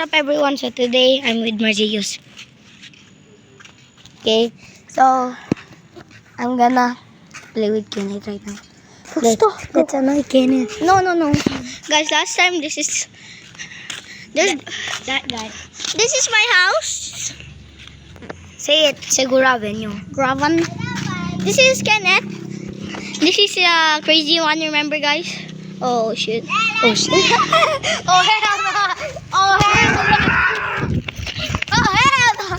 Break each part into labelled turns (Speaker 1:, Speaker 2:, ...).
Speaker 1: up everyone? So today I'm with Marzius. Okay, so I'm gonna play with Kenneth right now. Let's annoy Kenneth. No. Guys, last time this is that guy. This is my house. Say it, Segura Avenue. Gravan. This is Kenneth. This is crazy one, remember guys? Oh shit. Oh shit. Oh hell no. Oh hell no. Oh hell no.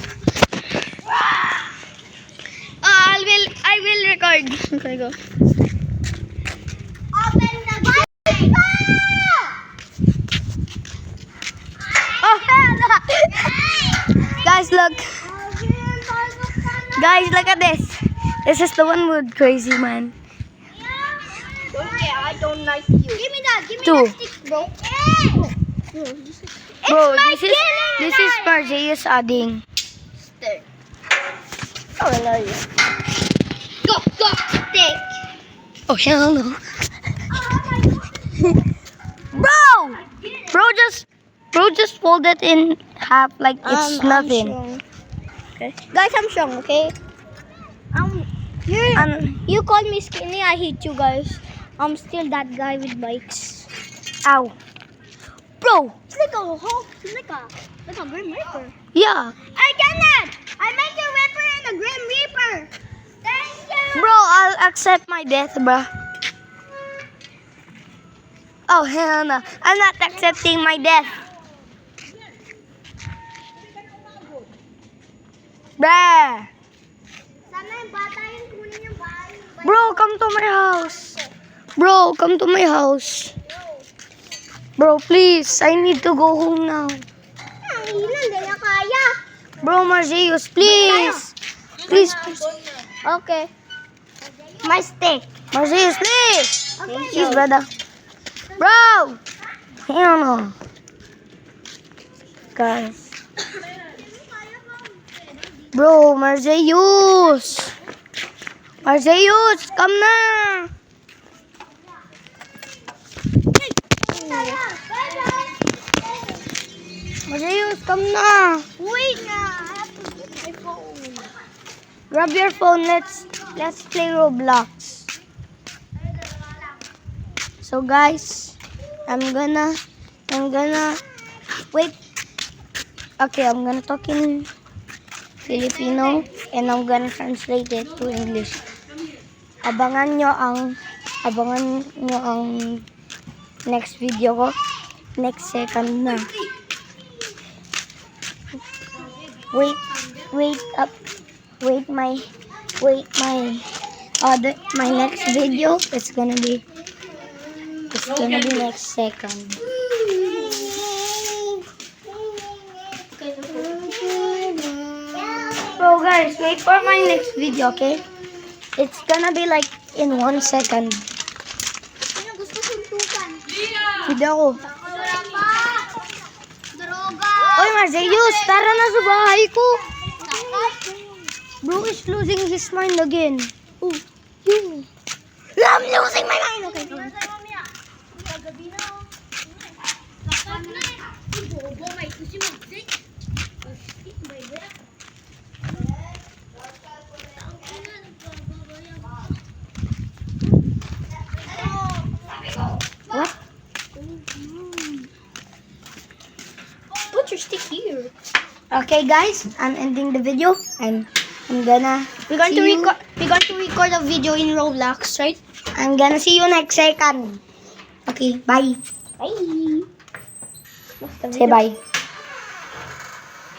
Speaker 1: I will record. Okay, go. Open the gate. Oh hell no. Guys, look. Guys, look at this. This is the one with crazy man.
Speaker 2: Okay, I don't like you. Give me that stick, bro.
Speaker 1: Bro, this is Marzius adding.
Speaker 2: Oh, I love you. Go, stick.
Speaker 1: Oh hell no. Bro just fold it in half like it's nothing.
Speaker 2: Okay. Guys, I'm strong, okay? You call me skinny, I hate you guys. I'm still that guy with bikes.
Speaker 1: Ow. Bro.
Speaker 2: It's like a Grim Reaper.
Speaker 1: Yeah.
Speaker 2: I cannot! I make a Reaper and a Grim Reaper! Thank you!
Speaker 1: Bro, I'll accept my death, bro. Oh hell no. I'm not accepting my death. Bruh.
Speaker 2: Sana yung bata yung kunin yung bahay.
Speaker 1: Bro, come to my house. Bro, come to my house. Bro, please. I need to go home now.
Speaker 2: Hindi na kaya.
Speaker 1: Bro, Marzius, please. Please.
Speaker 2: Okay. My stick.
Speaker 1: Marzius, please.
Speaker 2: Okay,
Speaker 1: Please, brother. Bro. Hell no. Guys. Bro, Marzius. Marzius, come na. Marzius, come na.
Speaker 2: Wait na. I have to get my phone.
Speaker 1: Grab your phone. Let's play Roblox. So guys, I'm gonna wait. Okay, I'm gonna talk in Filipino and I'm gonna translate it to English. Abangan nyo ang next video ko. Next second na. Wait my next video. It's gonna be next second. So guys, wait for my next video, okay? It's gonna be like in 1 second.
Speaker 2: Sino gusto suntukan?
Speaker 1: Video ko.
Speaker 2: Wala pa. Droga.
Speaker 1: Oy, Marzius, tara na sa bahay ko. Bro is losing his mind again.
Speaker 2: Oh, yun.
Speaker 1: I'm losing my mind. Okay.
Speaker 2: Gabi na. Lakad na. Bobo, may kusi mag-stick. Stick, baby.
Speaker 1: What?
Speaker 2: Put your stick here.
Speaker 1: Okay, guys, I'm ending the video and I'm gonna.
Speaker 2: We're going to record a video in Roblox, right?
Speaker 1: I'm gonna see you next second. Okay, bye.
Speaker 2: Bye.
Speaker 1: Say bye.